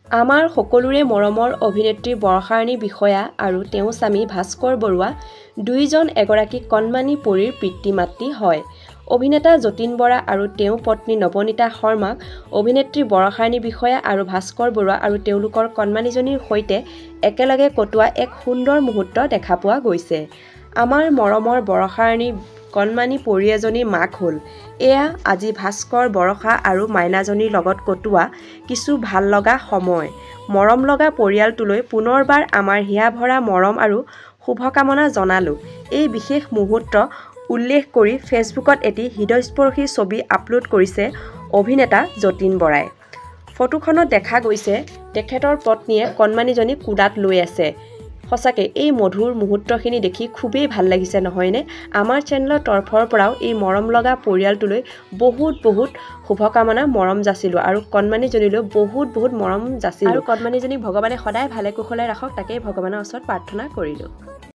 আমাৰ সকলোৰে মৰমৰ অভিনেত্ৰী বৰষাৰাণী বিষয়া আৰু তেওঁৰ স্বামী ভাস্কৰ বৰুৱা দুয়োজন এগৰাকী কণমানি পৰীৰ পিতৃ-মাতৃ হয়। অভিনেতা যতীন বৰা আৰু তেওঁৰ পত্নী নৱনীতা শৰ্মাক অভিনেত্ৰী বৰষাৰাণী বিষয়া আৰু ভাস্কৰ বৰুৱা আৰু তেওঁলোকৰ কণমানিজনীৰ সৈতে একেলগে কটোৱা এক সুন্দৰ মুহূৰ্ত দেখা পোৱা গৈছে। আমাৰ মৰমৰ বৰষাৰাণী কণমানি পৰী এজনীৰ মাক হ'ল। এয়া আজি ভাস্কৰ, বৰষা আৰু মাইনাজনীৰ লগত কটোৱা কিছু ভাল লগা সময়। মৰম লগা পৰিয়ালটোলৈ পুনৰবাৰ আমাৰ হিয়া ভৰা মৰম আৰু শুভকামনা জনালোঁ। এই বিশেষ মুহূৰ্ত উল্লেখ কৰি ফেচবুকত এটি হৃদয়স্পৰ্শী ছবি আপলোড কৰিছে অভিনেতা যতীন বৰাই। ফটোখনত দেখা গৈছে তেখেতৰ পত্নীয়ে কণমানিজনীক কোলাত লৈ আছে। সঁচাকৈ এই মধুৰ মুহূৰ্তখিনি দেখি খুবেই ভাল লাগিছে নহয়নে? আমাৰ চেনেলৰ তৰফৰ পৰাও এই মৰম লগা পৰিয়ালটোলৈ বহুত শুভকামনা মৰম যাচিলোঁ আৰু কণমানিজনীলৈ বহুত মৰম যাচিলোঁ আৰু কণমানিজনীক ভগৱানে সদায় ভালে কুশলে ৰাখক তাকেই ভগৱানৰ ওচৰত প্ৰাৰ্থনা কৰিলোঁ।